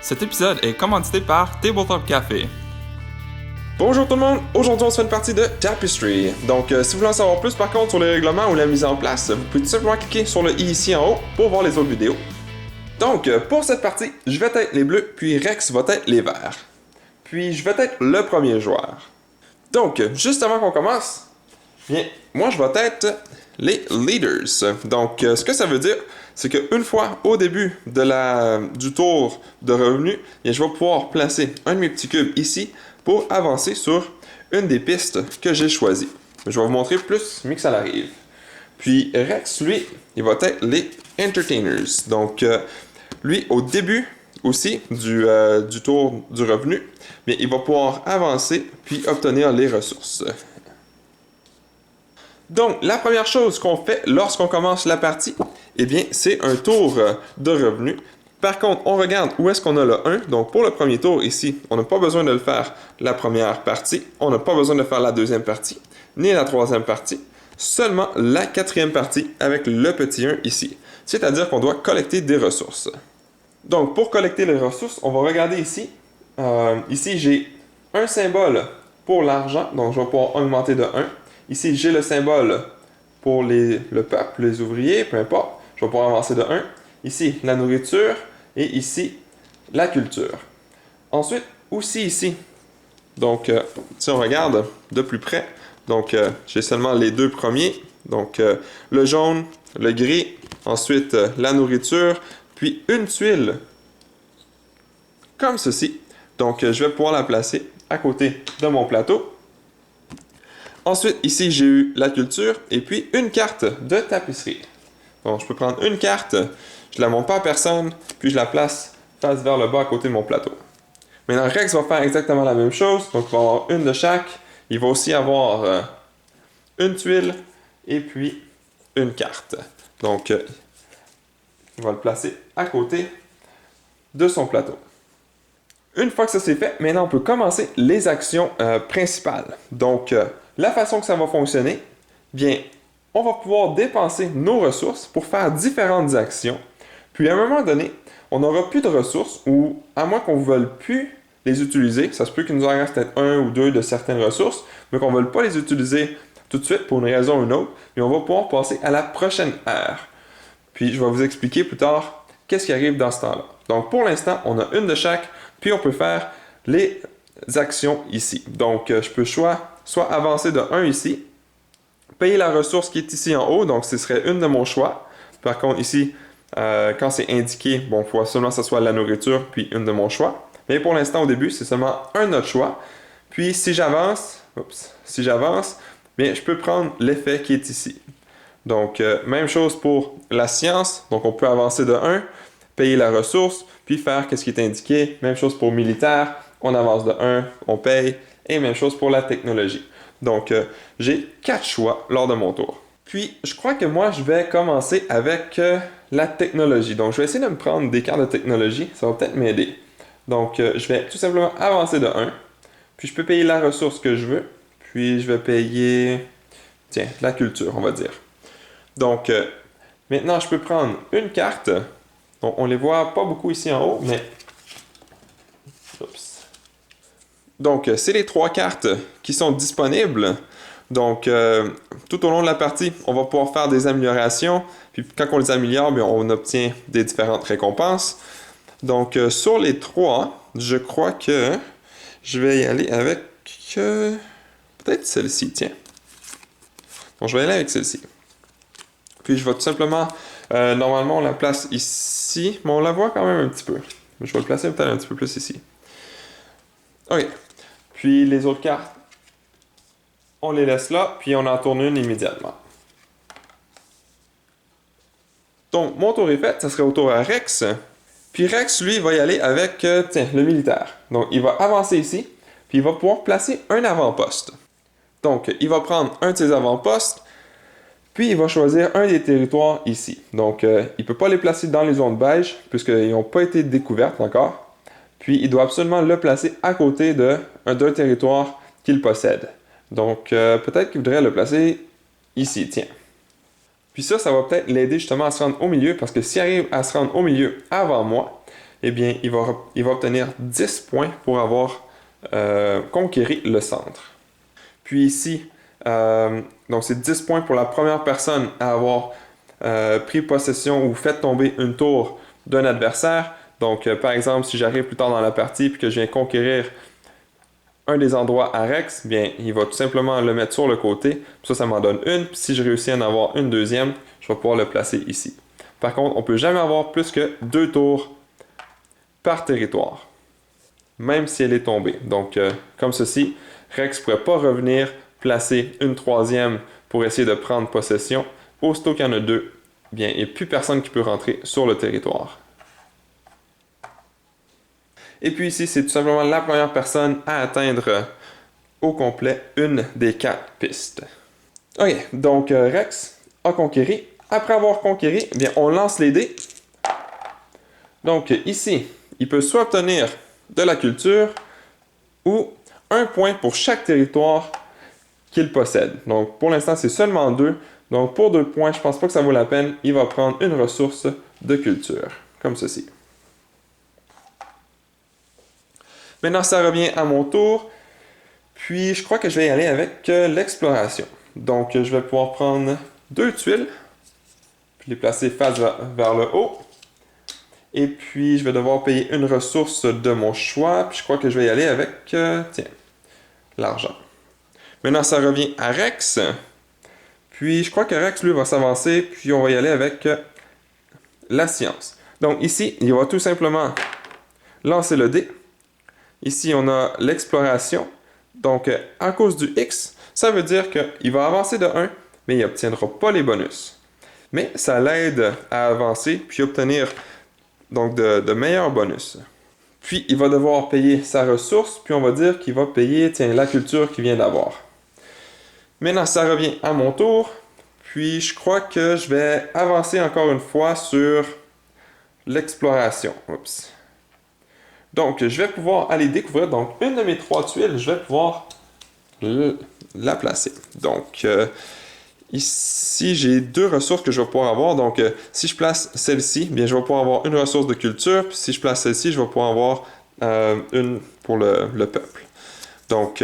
Cet épisode est commandité par Tabletop Café. Bonjour tout le monde, aujourd'hui on se fait une partie de Tapestry. Donc si vous voulez en savoir plus par contre sur les règlements ou la mise en place, vous pouvez tout simplement cliquer sur le i ici en haut pour voir les autres vidéos. Donc pour cette partie, je vais être les bleus, puis Rex va être les verts. Puis je vais être le premier joueur. Donc juste avant qu'on commence, bien, moi je vais être les leaders. Donc ce que ça veut dire, c'est qu'une fois au début du tour de revenu, bien, je vais pouvoir placer un de mes petits cubes ici pour avancer sur une des pistes que j'ai choisies. Je vais vous montrer plus, mieux que ça arrive. Puis Rex, lui, il va être les entertainers. Donc lui, au début aussi du tour du revenu, bien, il va pouvoir avancer puis obtenir les ressources. Donc, la première chose qu'on fait lorsqu'on commence la partie, eh bien, c'est un tour de revenu. Par contre, on regarde où est-ce qu'on a le 1. Donc, pour le premier tour ici, on n'a pas besoin de le faire la première partie. On n'a pas besoin de faire la deuxième partie, ni la troisième partie. Seulement la quatrième partie avec le petit 1 ici. C'est-à-dire qu'on doit collecter des ressources. Donc, pour collecter les ressources, on va regarder ici. Ici, j'ai un symbole pour l'argent. Donc, je vais pouvoir augmenter de 1. Ici, j'ai le symbole pour le peuple, les ouvriers, peu importe. Je vais pouvoir avancer de 1. Ici, la nourriture. Et ici, la culture. Ensuite, aussi ici. Donc, si on regarde de plus près, donc j'ai seulement les deux premiers. Donc, le jaune, le gris. Ensuite, la nourriture. Puis, une tuile. Comme ceci. Donc, je vais pouvoir la placer à côté de mon plateau. Ensuite, ici, j'ai eu la culture et puis une carte de tapisserie. Donc, je peux prendre une carte, je la montre pas à personne, puis je la place face vers le bas à côté de mon plateau. Maintenant, Rex va faire exactement la même chose. Donc, il va avoir une de chaque. Il va aussi avoir une tuile et puis une carte. Donc, il va le placer à côté de son plateau. Une fois que ça c'est fait, maintenant on peut commencer les actions principales. Donc, la façon que ça va fonctionner, bien, on va pouvoir dépenser nos ressources pour faire différentes actions. Puis à un moment donné, on n'aura plus de ressources ou à moins qu'on ne veuille plus les utiliser, ça se peut qu'il nous en reste peut-être un ou deux de certaines ressources, mais qu'on ne veuille pas les utiliser tout de suite pour une raison ou une autre, et on va pouvoir passer à la prochaine ère. Puis je vais vous expliquer plus tard qu'est-ce qui arrive dans ce temps-là. Donc pour l'instant, on a une de chaque, puis on peut faire les actions ici. Donc je peux soit avancer de 1 ici, payer la ressource qui est ici en haut, donc ce serait une de mon choix. Par contre ici, quand c'est indiqué, bon, il faut seulement que ce soit la nourriture, puis une de mon choix. Mais pour l'instant, au début, c'est seulement un autre choix. Puis si j'avance, bien, je peux prendre l'effet qui est ici. Donc, même chose pour la science. Donc, on peut avancer de 1, payer la ressource, puis faire ce qui est indiqué. Même chose pour militaire. On avance de 1, on paye. Et même chose pour la technologie. Donc, j'ai 4 choix lors de mon tour. Puis, je crois que moi, je vais commencer avec la technologie. Donc, je vais essayer de me prendre des cartes de technologie. Ça va peut-être m'aider. Donc, je vais tout simplement avancer de 1. Puis, je peux payer la ressource que je veux. Puis, je vais payer, tiens, la culture, on va dire. Donc, maintenant, je peux prendre une carte. Donc, on les voit pas beaucoup ici en haut, mais... Oups. Donc, c'est les 3 cartes qui sont disponibles. Donc, tout au long de la partie, on va pouvoir faire des améliorations. Puis, quand on les améliore, bien, on obtient des différentes récompenses. Donc, sur les 3, je crois que je vais y aller avec peut-être celle-ci, tiens. Donc, je vais y aller avec celle-ci. Puis, je vais tout simplement... normalement, on la place ici, mais on la voit quand même un petit peu. Je vais le placer peut-être un petit peu plus ici. OK. Puis, les autres cartes, on les laisse là, puis on en tourne une immédiatement. Donc, mon tour est fait, ça serait au tour à Rex. Puis Rex, lui, va y aller avec, le militaire. Donc, il va avancer ici, puis il va pouvoir placer un avant-poste. Donc, il va prendre un de ses avant-postes, puis il va choisir un des territoires ici. Donc, il ne peut pas les placer dans les zones beige, puisqu'ils n'ont pas été découvertes encore. Puis, il doit absolument le placer à côté d'un territoire qu'il possède. Donc, peut-être qu'il voudrait le placer ici, tiens. Puis ça va peut-être l'aider justement à se rendre au milieu, parce que s'il arrive à se rendre au milieu avant moi, eh bien, il va obtenir 10 points pour avoir conquéri le centre. Puis ici, donc c'est 10 points pour la première personne à avoir pris possession ou fait tomber une tour d'un adversaire. Donc, par exemple, si j'arrive plus tard dans la partie et que je viens conquérir un des endroits à Rex, bien, il va tout simplement le mettre sur le côté. Ça m'en donne une. Puis si je réussis à en avoir une deuxième, je vais pouvoir le placer ici. Par contre, on ne peut jamais avoir plus que 2 tours par territoire, même si elle est tombée. Donc, comme ceci, Rex ne pourrait pas revenir placer une troisième pour essayer de prendre possession. Aussitôt qu'il y en a 2, bien, il n'y a plus personne qui peut rentrer sur le territoire. Et puis ici, c'est tout simplement la première personne à atteindre au complet une des 4 pistes. Ok, donc Rex a conquéri. Après avoir conquéri, bien, on lance les dés. Donc ici, il peut soit obtenir de la culture ou un point pour chaque territoire qu'il possède. Donc pour l'instant, c'est seulement 2. Donc pour 2 points, je pense pas que ça vaut la peine. Il va prendre une ressource de culture, comme ceci. Maintenant, ça revient à mon tour. Puis, je crois que je vais y aller avec l'exploration. Donc, je vais pouvoir prendre 2 tuiles, puis les placer face vers le haut. Et puis, je vais devoir payer une ressource de mon choix. Puis, je crois que je vais y aller avec, l'argent. Maintenant, ça revient à Rex. Puis, je crois que Rex, lui, va s'avancer. Puis, on va y aller avec la science. Donc, ici, il va tout simplement lancer le dé. Ici, on a l'exploration. Donc, à cause du X, ça veut dire qu'il va avancer de 1, mais il n'obtiendra pas les bonus. Mais ça l'aide à avancer puis obtenir donc de meilleurs bonus. Puis, il va devoir payer sa ressource, puis on va dire qu'il va payer la culture qu'il vient d'avoir. Maintenant, ça revient à mon tour. Puis, je crois que je vais avancer encore une fois sur l'exploration. Oups. Donc, je vais pouvoir aller découvrir. Donc, une de mes 3 tuiles, je vais pouvoir la placer. Donc, ici, j'ai 2 ressources que je vais pouvoir avoir. Donc, si je place celle-ci, bien, je vais pouvoir avoir une ressource de culture. Puis, si je place celle-ci, je vais pouvoir avoir une pour le peuple. Donc,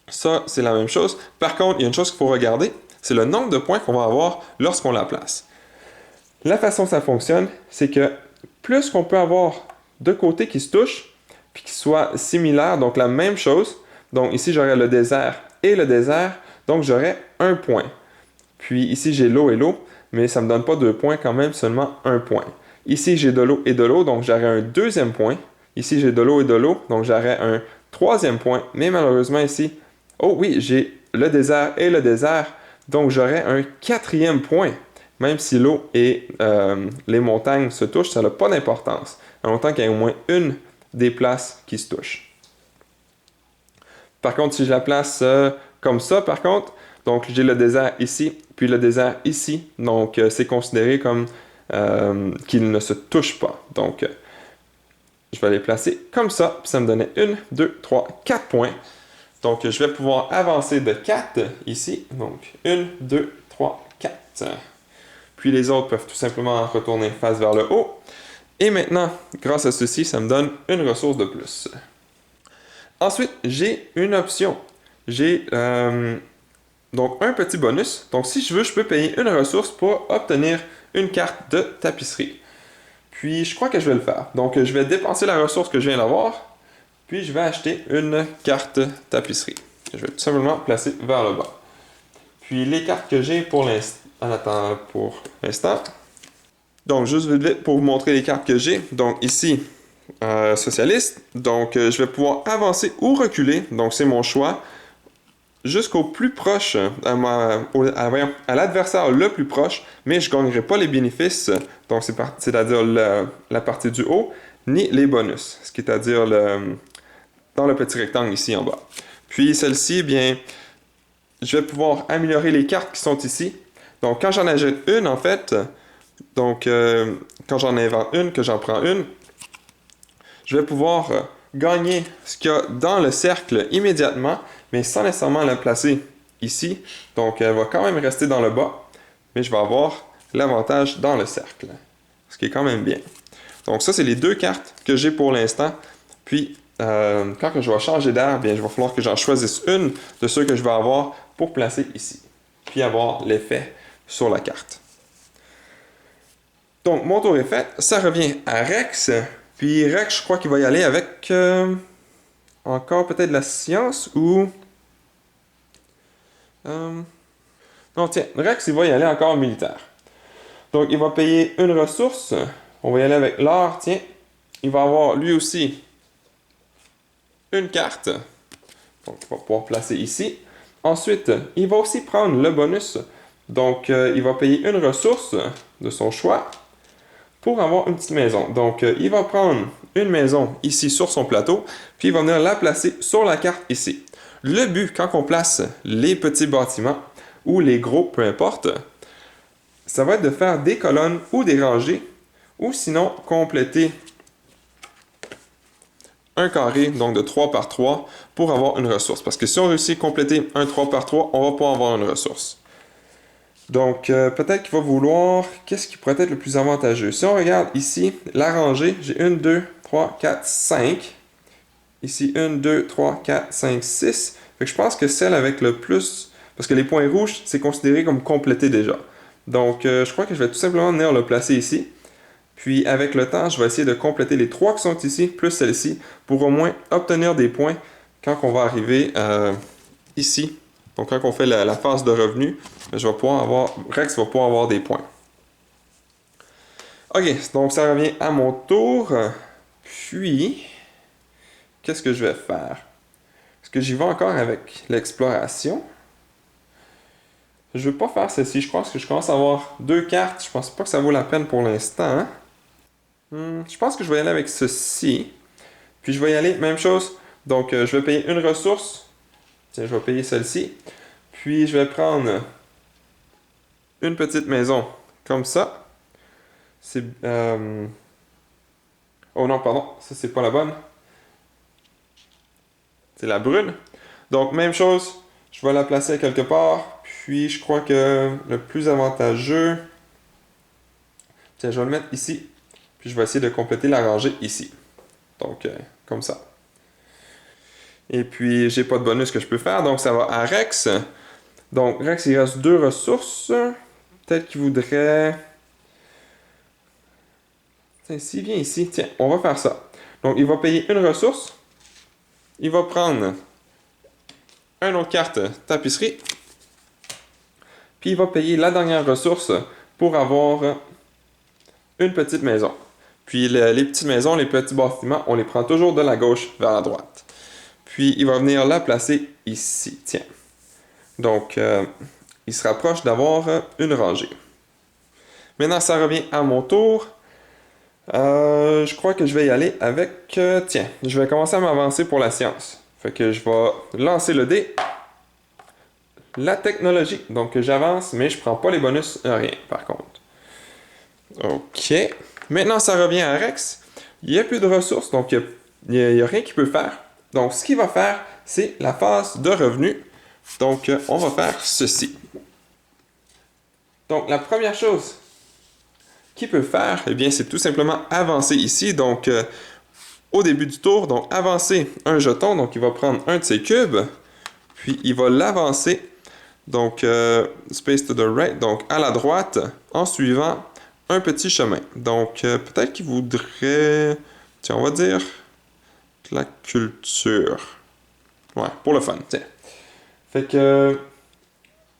ça, c'est la même chose. Par contre, il y a une chose qu'il faut regarder. C'est le nombre de points qu'on va avoir lorsqu'on la place. La façon que ça fonctionne, c'est que plus qu'on peut avoir de côtés qui se touchent, puis qui soient similaires, donc la même chose. Donc ici, j'aurais le désert et le désert, donc j'aurais 1 point. Puis ici, j'ai l'eau et l'eau, mais ça ne me donne pas 2 points, quand même, seulement 1 point. Ici, j'ai de l'eau et de l'eau, donc j'aurais un 2e point. Ici, j'ai de l'eau et de l'eau, donc j'aurais un 3e point. Mais malheureusement, ici, oh oui, j'ai le désert et le désert, donc j'aurais un 4e point. Même si l'eau et les montagnes se touchent, ça n'a pas d'importance. En autant qu'il y ait au moins une des places qui se touchent. Par contre, si je la place comme ça, par contre, donc j'ai le désert ici, puis le désert ici, donc c'est considéré comme qu'il ne se touche pas. Donc, je vais les placer comme ça, puis ça me donnait 1, 2, 3, 4 points. Donc, je vais pouvoir avancer de 4 ici. Donc, 1, 2, 3, 4. Puis les autres peuvent tout simplement retourner face vers le haut. Et maintenant, grâce à ceci, ça me donne une ressource de plus. Ensuite, j'ai une option. J'ai donc un petit bonus. Donc si je veux, je peux payer une ressource pour obtenir une carte de tapisserie. Puis je crois que je vais le faire. Donc je vais dépenser la ressource que je viens d'avoir. Puis je vais acheter une carte tapisserie. Je vais tout simplement placer vers le bas. Puis les cartes que j'ai pour l'instant. Donc, juste vite pour vous montrer les cartes que j'ai. Donc, ici, socialiste. Donc, je vais pouvoir avancer ou reculer. Donc, c'est mon choix. Jusqu'au plus proche, à l'adversaire le plus proche, mais je ne gagnerai pas les bénéfices. Donc, c'est-à-dire la partie du haut, ni les bonus. Ce qui est à dire dans le petit rectangle ici en bas. Puis, celle-ci, bien, je vais pouvoir améliorer les cartes qui sont ici. Donc, quand j'en achète une, en fait, donc, quand j'en invente une, que j'en prends une, je vais pouvoir gagner ce qu'il y a dans le cercle immédiatement, mais sans nécessairement la placer ici. Donc, elle va quand même rester dans le bas, mais je vais avoir l'avantage dans le cercle, ce qui est quand même bien. Donc ça, c'est les deux cartes que j'ai pour l'instant. Puis, quand je vais changer d'air, bien, il va falloir que j'en choisisse une de ceux que je vais avoir pour placer ici. Puis avoir l'effet sur la carte. Donc, mon tour est fait. Ça revient à Rex. Puis Rex, je crois qu'il va y aller avec encore peut-être la science ou... Non, tiens, Rex, il va y aller encore militaire. Donc, il va payer une ressource. On va y aller avec l'or, tiens. Il va avoir lui aussi une carte. Donc, il va pouvoir placer ici. Ensuite, il va aussi prendre le bonus. Donc, il va payer une ressource de son choix pour avoir une petite maison. Donc, il va prendre une maison ici sur son plateau, puis il va venir la placer sur la carte ici. Le but, quand on place les petits bâtiments ou les gros, peu importe, ça va être de faire des colonnes ou des rangées, ou sinon compléter un carré, donc de 3 par 3, pour avoir une ressource. Parce que si on réussit à compléter un 3 par 3, on va pas avoir une ressource. Donc, peut-être qu'il va vouloir... Qu'est-ce qui pourrait être le plus avantageux? Si on regarde ici, la rangée, j'ai 1, 2, 3, 4, 5. Ici, 1, 2, 3, 4, 5, 6. Fait que je pense que celle avec le plus... Parce que les points rouges, c'est considéré comme complété déjà. Donc, je crois que je vais tout simplement venir le placer ici. Puis, avec le temps, je vais essayer de compléter les 3 qui sont ici, plus celle-ci, pour au moins obtenir des points quand on va arriver ici. Donc, quand on fait la phase de revenu, je vais pouvoir avoir... Rex va pouvoir avoir des points. OK, donc ça revient à mon tour. Puis, qu'est-ce que je vais faire? Est-ce que j'y vais encore avec l'exploration? Je ne veux pas faire ceci. Je pense que je commence à avoir 2 cartes. Je pense pas que ça vaut la peine pour l'instant. Hein? Je pense que je vais y aller avec ceci. Puis, je vais y aller, même chose. Donc, je vais payer une ressource. Tiens, je vais payer celle-ci. Puis, je vais prendre une petite maison comme ça. C'est... Oh non, pardon. Ça, c'est pas la bonne. C'est la brune. Donc, même chose. Je vais la placer quelque part. Puis, je crois que le plus avantageux... Tiens, je vais le mettre ici. Puis, je vais essayer de compléter la rangée ici. Donc, comme ça. Et puis, j'ai pas de bonus que je peux faire. Donc, ça va à Rex. Donc, Rex, il reste 2 ressources. Peut-être qu'il voudrait... Tiens, s'il vient ici, tiens, on va faire ça. Donc, il va payer une ressource. Il va prendre une autre carte tapisserie. Puis, il va payer la dernière ressource pour avoir une petite maison. Puis, les petites maisons, les petits bâtiments, on les prend toujours de la gauche vers la droite. Puis, il va venir la placer ici, tiens. Donc, il se rapproche d'avoir une rangée. Maintenant, ça revient à mon tour. Je crois que je vais y aller avec... tiens, je vais commencer à m'avancer pour la science. Fait que je vais lancer le dé. La technologie. Donc, j'avance, mais je prends pas les bonus, rien, par contre. OK. Maintenant, ça revient à Rex. Il n'y a plus de ressources, donc il n'y a rien qu'il peut faire. Donc, ce qu'il va faire, c'est la phase de revenu. Donc, on va faire ceci. Donc, la première chose qu'il peut faire, eh bien, c'est tout simplement avancer ici. Donc, au début du tour, donc avancer un jeton. Donc, il va prendre un de ses cubes, puis il va l'avancer. Donc, space to the right, donc à la droite, en suivant un petit chemin. Donc, peut-être qu'il voudrait, tiens, on va dire, de la culture. Ouais, pour le fun, tiens. Fait que,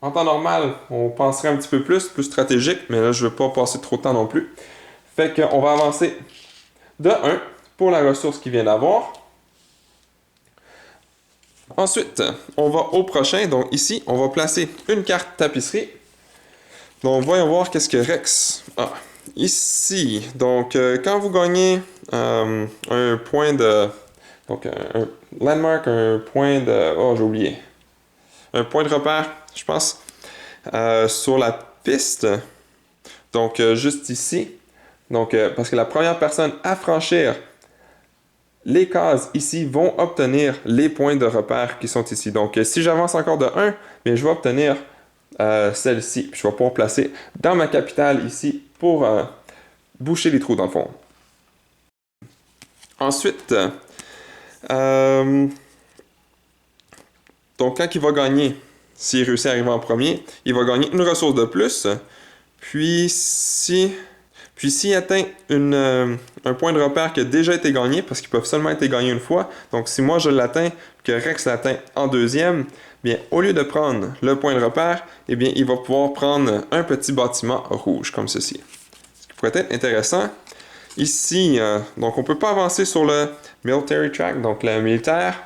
en temps normal, on penserait un petit peu plus stratégique, mais là, je ne veux pas passer trop de temps non plus. Fait qu'on va avancer de 1 pour la ressource qu'il vient d'avoir. Ensuite, on va au prochain. Donc ici, on va placer une carte tapisserie. Donc, voyons voir qu'est-ce que Rex a. Ici, donc, quand vous gagnez un point de... Donc, un landmark, un point de... Oh, j'ai oublié. Un point de repère, je pense, sur la piste. Donc, juste ici. Donc, parce que la première personne à franchir les cases ici vont obtenir les points de repère qui sont ici. Donc, si j'avance encore de 1, bien, je vais obtenir celle-ci. Je vais pouvoir placer dans ma capitale ici pour boucher les trous dans le fond. Ensuite, donc quand il va gagner, s'il réussit à arriver en premier, il va gagner une ressource de plus. Puis s'il atteint un point de repère qui a déjà été gagné, parce qu'ils peuvent seulement être gagnés une fois, donc si moi je l'atteins, que Rex l'atteint en deuxième, bien au lieu de prendre le point de repère, eh bien il va pouvoir prendre un petit bâtiment rouge comme ceci. Ce qui pourrait être intéressant. Ici, donc on ne peut pas avancer sur le military track, donc le militaire.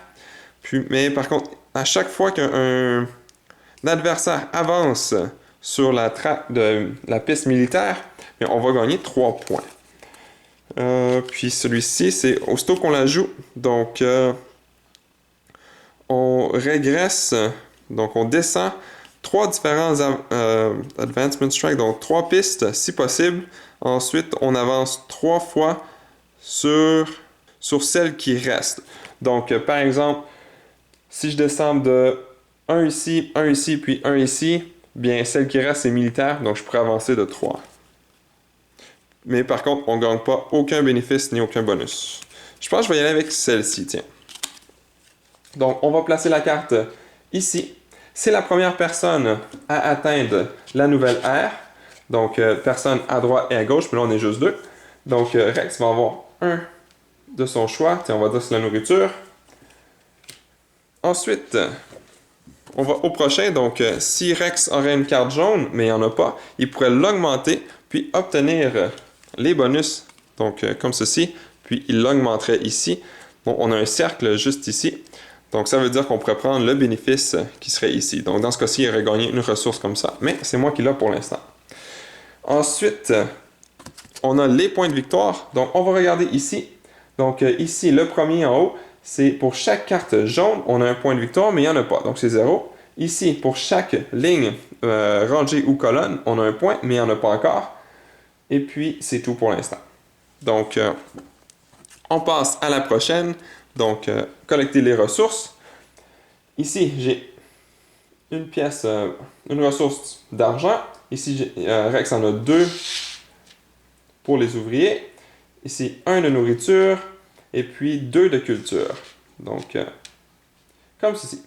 Mais par contre, à chaque fois qu'un adversaire avance sur la track de la piste militaire, bien, on va gagner 3 points. Puis celui-ci, c'est aussitôt qu'on la joue, donc on régresse, donc on descend 3 différents advancement strikes, donc 3 pistes si possible. Ensuite, on avance 3 fois sur celle qui reste. Donc, par exemple, si je descends de 1 ici, puis 1 ici, bien, celle qui reste, c'est militaire, donc je pourrais avancer de 3. Mais par contre, on ne gagne pas aucun bénéfice ni aucun bonus. Je pense que je vais y aller avec celle-ci, tiens. Donc, on va placer la carte ici. C'est la première personne à atteindre la nouvelle ère. Donc, personne à droite et à gauche, mais là, on est juste 2. Donc, Rex va avoir un de son choix. Tiens, on va dire c'est la nourriture. Ensuite, on va au prochain. Donc, si Rex aurait une carte jaune, mais il n'y en a pas, il pourrait l'augmenter, puis obtenir les bonus, donc comme ceci, puis il l'augmenterait ici. Bon, on a un cercle juste ici. Donc, ça veut dire qu'on pourrait prendre le bénéfice qui serait ici. Donc, dans ce cas-ci, il aurait gagné une ressource comme ça. Mais c'est moi qui l'ai pour l'instant. Ensuite, on a les points de victoire. Donc, on va regarder ici. Donc, ici, le premier en haut, c'est pour chaque carte jaune, on a un point de victoire, mais il n'y en a pas. Donc, c'est 0. Ici, pour chaque ligne, rangée ou colonne, on a un point, mais il n'y en a pas encore. Et puis, c'est tout pour l'instant. Donc, on passe à la prochaine. Donc, collecter les ressources. Ici, j'ai une pièce, une ressource d'argent. Ici, Rex en a 2 pour les ouvriers. Ici, 1 de nourriture et puis 2 de culture. Donc, comme ceci.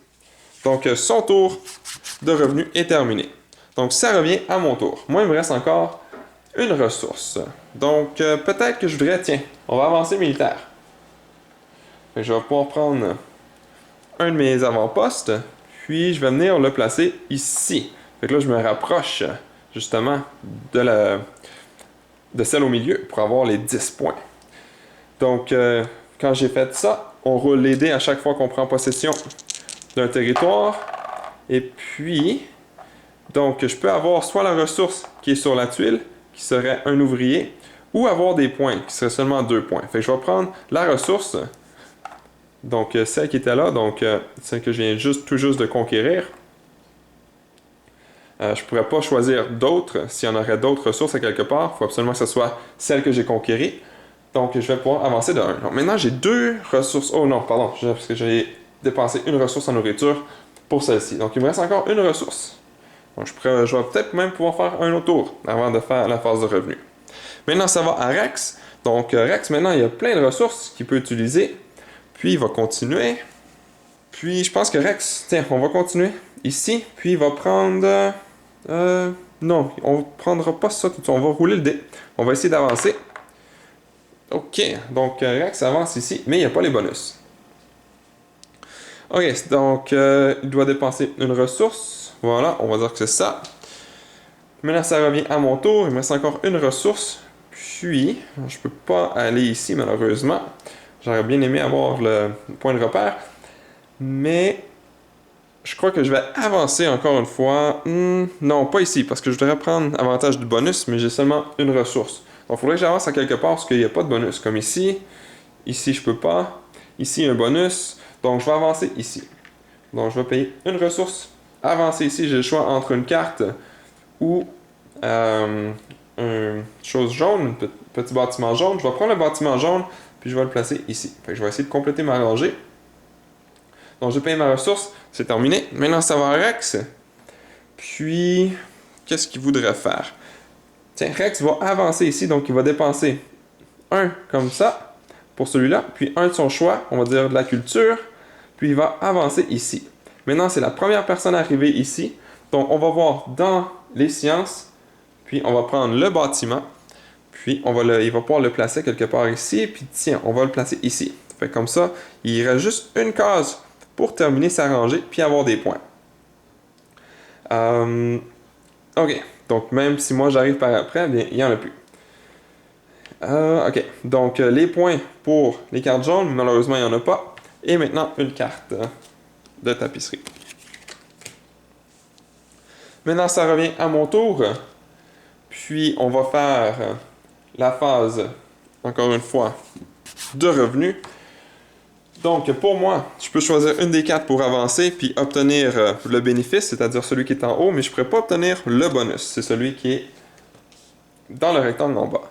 Donc, son tour de revenu est terminé. Donc, ça revient à mon tour. Moi, il me reste encore une ressource. Donc, peut-être que je voudrais, tiens, on va avancer militaire. Fait que je vais pouvoir prendre un de mes avant-postes, puis je vais venir le placer ici. Fait que là, je me rapproche justement de celle au milieu pour avoir les 10 points. Donc, quand j'ai fait ça, on roule les dés à chaque fois qu'on prend possession d'un territoire. Et puis, donc, je peux avoir soit la ressource qui est sur la tuile, qui serait un ouvrier, ou avoir des points, qui serait seulement 2 points. Fait que je vais prendre la ressource, donc celle qui était là, donc celle que je viens tout juste de conquérir. Je pourrais pas choisir d'autres, s'il y en aurait d'autres ressources à quelque part. Il faut absolument que ce soit celle que j'ai conquérie. Donc, je vais pouvoir avancer de 1. Donc, maintenant, j'ai 2 ressources. Oh non, pardon, parce que j'ai dépensé une ressource en nourriture pour celle-ci. Donc, il me reste encore une ressource. Donc, je vais peut-être même pouvoir faire un autre tour avant de faire la phase de revenu. Maintenant, ça va à Rex. Donc, Rex, maintenant, il y a plein de ressources qu'il peut utiliser. Puis, il va continuer. Puis, je pense que Rex, tiens, on va continuer ici. Puis, il va prendre... non, on ne prendra pas ça tout de suite. On va rouler le dé. On va essayer d'avancer. OK, donc Rex avance ici, mais il n'y a pas les bonus. OK, donc il doit dépenser une ressource. Voilà, on va dire que c'est ça. Maintenant, ça revient à mon tour. Il me reste encore une ressource. Puis, je peux pas aller ici, malheureusement. J'aurais bien aimé avoir le point de repère. Mais, je crois que je vais avancer encore une fois. Non, pas ici, parce que je devrais prendre avantage du bonus, mais j'ai seulement une ressource. Donc, il faudrait que j'avance à quelque part parce qu'il n'y a pas de bonus. Comme ici. Ici, je peux pas. Ici, un bonus. Donc, je vais avancer ici. Donc, je vais payer une ressource. Avancer ici, j'ai le choix entre une carte ou une chose jaune, un petit bâtiment jaune. Je vais prendre le bâtiment jaune, puis je vais le placer ici. Fait que je vais essayer de compléter ma rangée. Donc, j'ai payé ma ressource. C'est terminé. Maintenant, ça va à Rex. Puis, qu'est-ce qu'il voudrait faire? Tiens, Rex va avancer ici, donc il va dépenser un comme ça pour celui-là, puis un de son choix, on va dire de la culture, puis il va avancer ici. Maintenant, c'est la première personne arrivée ici, donc on va voir dans les sciences, puis on va prendre le bâtiment, puis il va pouvoir le placer quelque part ici, puis tiens, on va le placer ici. Fait comme ça, il reste juste une case pour terminer sa rangée, puis avoir des points. OK, donc même si moi j'arrive par après, bien, il n'y en a plus. OK, donc les points pour les cartes jaunes, malheureusement il n'y en a pas. Et maintenant, une carte de tapisserie. Maintenant, ça revient à mon tour. Puis, on va faire la phase, encore une fois, de revenus. Donc, pour moi, je peux choisir une des cartes pour avancer puis obtenir le bénéfice, c'est-à-dire celui qui est en haut, mais je ne pourrais pas obtenir le bonus. C'est celui qui est dans le rectangle en bas.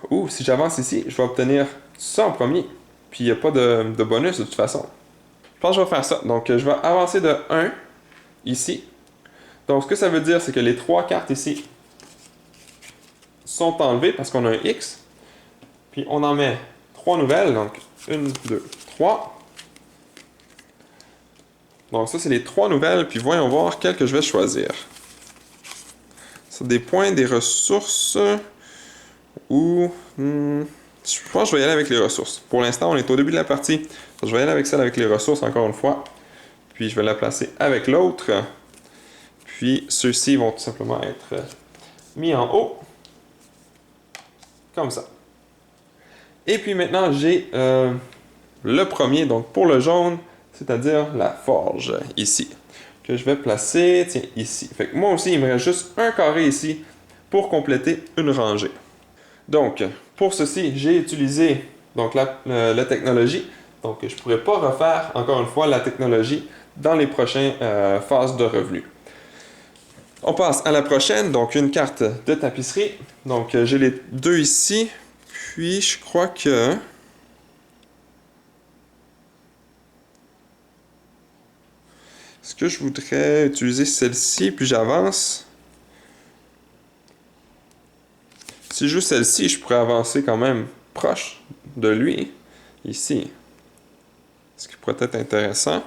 Ou, si j'avance ici, je vais obtenir ça en premier. Puis, il n'y a pas de bonus de toute façon. Je pense que je vais faire ça. Donc, je vais avancer de 1 ici. Donc, ce que ça veut dire, c'est que les 3 cartes ici sont enlevées parce qu'on a un X. Puis, on en met 3 nouvelles. Donc, 1, 2, 3. Donc, ça, c'est les 3 nouvelles. Puis, voyons voir quelles que je vais choisir. C'est des points, des ressources. Ou... je pense que je vais y aller avec les ressources. Pour l'instant, on est au début de la partie. Je vais y aller avec celle avec les ressources encore une fois. Puis, je vais la placer avec l'autre. Puis, ceux-ci vont tout simplement être mis en haut. Comme ça. Et puis maintenant, j'ai le premier, donc pour le jaune, c'est-à-dire la forge, ici. Que je vais placer, tiens, ici. Fait que moi aussi, il me reste juste un carré ici pour compléter une rangée. Donc, pour ceci, j'ai utilisé donc, la technologie. Donc, je ne pourrais pas refaire, encore une fois, la technologie dans les prochaines phases de revenus. On passe à la prochaine, donc une carte de tapisserie. Donc, j'ai les deux ici. Puis, je crois que... Est-ce que je voudrais utiliser celle-ci, puis j'avance? Si je joue celle-ci, je pourrais avancer quand même proche de lui, ici. Ce qui pourrait être intéressant.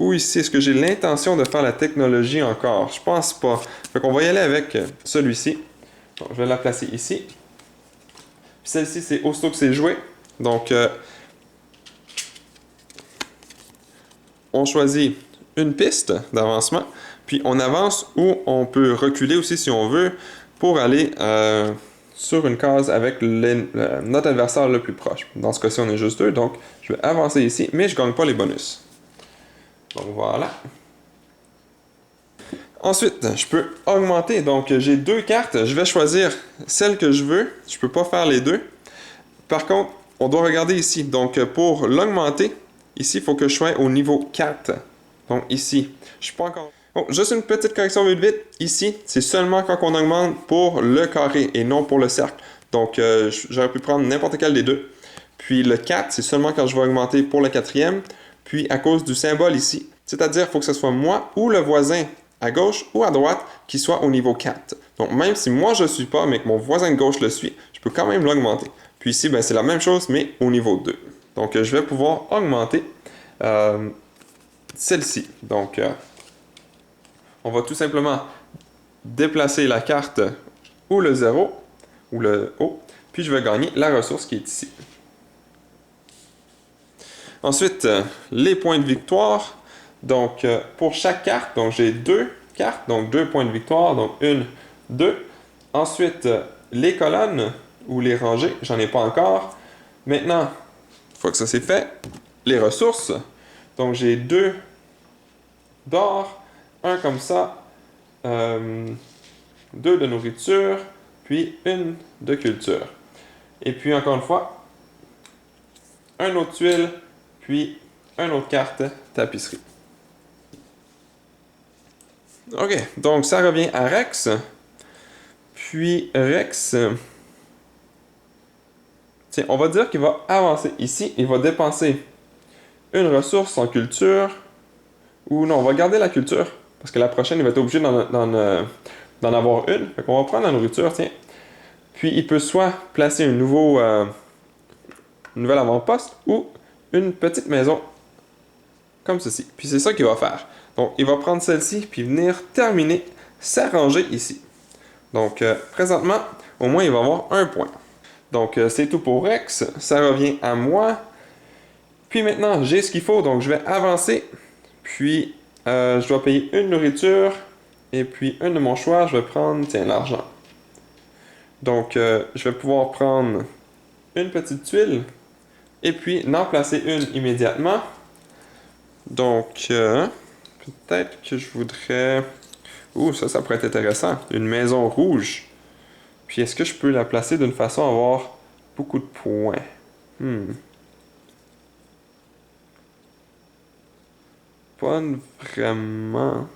Ou ici, est-ce que j'ai l'intention de faire la technologie encore? Je pense pas. Fait qu'on va y aller avec celui-ci. Donc, je vais la placer ici. Puis celle-ci, c'est aussitôt que c'est joué. Donc, on choisit une piste d'avancement. Puis on avance ou on peut reculer aussi si on veut pour aller sur une case avec notre adversaire le plus proche. Dans ce cas-ci, on est juste deux. Donc, je vais avancer ici, mais je ne gagne pas les bonus. Donc voilà. Ensuite, je peux augmenter. Donc, j'ai deux cartes. Je vais choisir celle que je veux. Je ne peux pas faire les deux. Par contre, on doit regarder ici. Donc, pour l'augmenter, ici, il faut que je sois au niveau 4. Donc, ici, je suis pas encore... Oh, juste une petite correction vite. Ici, c'est seulement quand on augmente pour le carré et non pour le cercle. Donc, j'aurais pu prendre n'importe quel des deux. Puis, le 4, c'est seulement quand je vais augmenter pour le quatrième. Puis, à cause du symbole ici. C'est-à-dire, il faut que ce soit moi ou le voisin à gauche ou à droite qui soit au niveau 4. Donc, même si moi, je ne suis pas, mais que mon voisin de gauche le suit, je peux quand même l'augmenter. Puis ici, ben, c'est la même chose, mais au niveau 2. Donc, je vais pouvoir augmenter celle-ci. Donc, on va tout simplement déplacer la carte ou le 0 ou le haut, puis je vais gagner la ressource qui est ici. Ensuite, les points de victoire. Donc, pour chaque carte, donc j'ai deux cartes, donc 2 points de victoire, donc 1, 2. Ensuite, les colonnes ou les rangées, j'en ai pas encore. Maintenant, une fois que ça c'est fait, les ressources. Donc, j'ai 2 d'or, 1 comme ça, 2 de nourriture, puis 1 de culture. Et puis, encore une fois, un autre tuile, puis une autre carte tapisserie. OK, donc ça revient à Rex. Puis Rex, tiens, on va dire qu'il va avancer ici. Il va dépenser une ressource en culture. Ou non, on va garder la culture. Parce que la prochaine, il va être obligé d'en avoir une. Fait qu'on va prendre la nourriture, tiens. Puis il peut soit placer un un nouvel avant-poste ou une petite maison comme ceci. Puis c'est ça qu'il va faire. Donc, il va prendre celle-ci puis venir terminer sa rangée ici. Donc, présentement, au moins, il va avoir un point. Donc, c'est tout pour Rex. Ça revient à moi. Puis maintenant, j'ai ce qu'il faut. Donc, je vais avancer. Puis, je dois payer une nourriture. Et puis, une de mon choix, je vais prendre, tiens, l'argent. Donc, je vais pouvoir prendre une petite tuile. Et puis, en placer une immédiatement. Donc, peut-être que je voudrais... Ouh, ça pourrait être intéressant. Une maison rouge. Puis, est-ce que je peux la placer d'une façon à avoir beaucoup de points? Pas vraiment.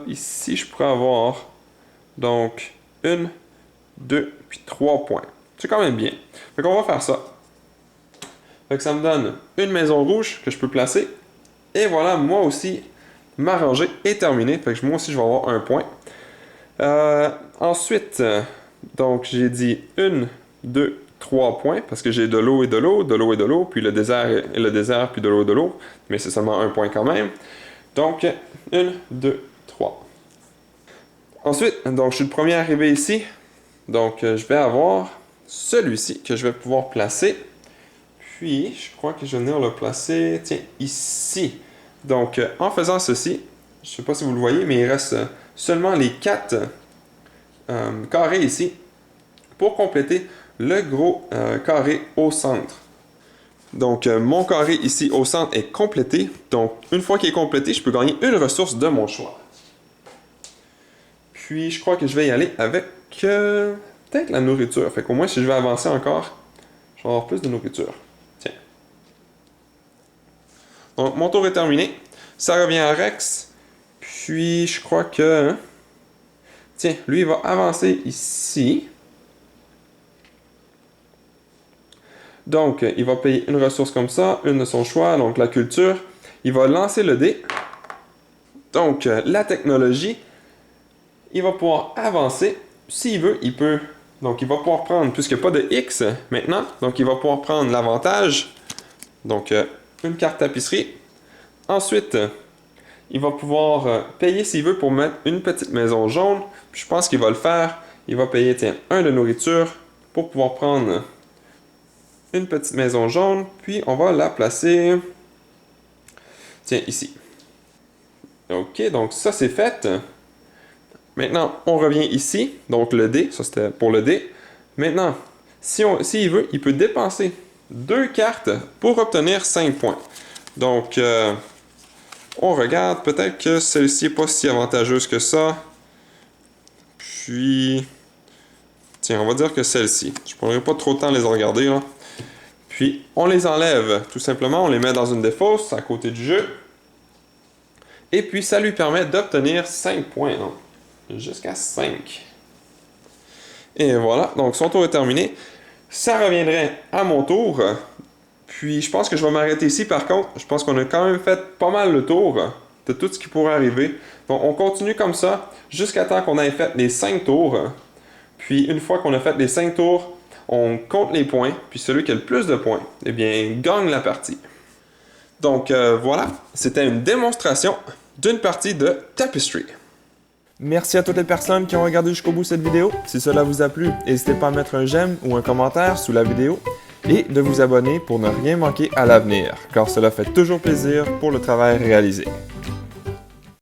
Ici, je pourrais avoir... Donc, 1, 2, puis 3 points. C'est quand même bien. Fait qu'on va faire ça. Fait que ça me donne une maison rouge que je peux placer. Et voilà, moi aussi, ma rangée est terminée. Fait que moi aussi, je vais avoir un point. Ensuite, donc j'ai dit 1, 2, 3 points. Parce que j'ai de l'eau et de l'eau, de l'eau et de l'eau, puis le désert et le désert, puis de l'eau et de l'eau. Mais c'est seulement un point quand même. Donc, 1, 2, 3. Ensuite, donc je suis le premier arrivé ici. Donc, je vais avoir celui-ci que je vais pouvoir placer. Puis, je crois que je vais venir le placer, tiens, ici. Donc, en faisant ceci, je ne sais pas si vous le voyez, mais il reste seulement les 4 carrés ici pour compléter le gros carré au centre. Donc, mon carré ici au centre est complété. Donc, une fois qu'il est complété, je peux gagner une ressource de mon choix. Puis, je crois que je vais y aller avec peut-être la nourriture. Fait qu'au moins, si je vais avancer encore, je vais avoir plus de nourriture. Tiens. Donc, mon tour est terminé. Ça revient à Rex. Puis, je crois que... Tiens, lui, il va avancer ici. Donc, il va payer une ressource comme ça, une de son choix, donc la culture. Il va lancer le dé. Donc, la technologie... Il va pouvoir avancer. S'il veut, il peut. Donc, il va pouvoir prendre, puisqu'il n'y a pas de X maintenant, donc il va pouvoir prendre l'avantage. Donc, une carte tapisserie. Ensuite, il va pouvoir payer s'il veut pour mettre une petite maison jaune. Puis, je pense qu'il va le faire. Il va payer, tiens, un de nourriture pour pouvoir prendre une petite maison jaune. Puis, on va la placer, tiens, ici. OK, donc ça, c'est fait. Maintenant, on revient ici, donc le dé, ça c'était pour le dé. Maintenant, s'il veut, il peut dépenser 2 cartes pour obtenir 5 points. Donc, on regarde, peut-être que celle-ci n'est pas si avantageuse que ça. Puis, tiens, on va dire que celle-ci. Je ne prendrai pas trop de temps à les regarder, là. Puis, on les enlève, tout simplement, on les met dans une défausse à côté du jeu. Et puis, ça lui permet d'obtenir 5 points, donc. Jusqu'à 5. Et voilà, donc son tour est terminé. Ça reviendrait à mon tour. Puis je pense que je vais m'arrêter ici par contre. Je pense qu'on a quand même fait pas mal le tour de tout ce qui pourrait arriver. Donc on continue comme ça jusqu'à temps qu'on ait fait les 5 tours. Puis une fois qu'on a fait les 5 tours, on compte les points. Puis celui qui a le plus de points, eh bien, gagne la partie. Donc voilà, c'était une démonstration d'une partie de Tapestry. Merci à toutes les personnes qui ont regardé jusqu'au bout cette vidéo. Si cela vous a plu, n'hésitez pas à mettre un j'aime ou un commentaire sous la vidéo et de vous abonner pour ne rien manquer à l'avenir, car cela fait toujours plaisir pour le travail réalisé.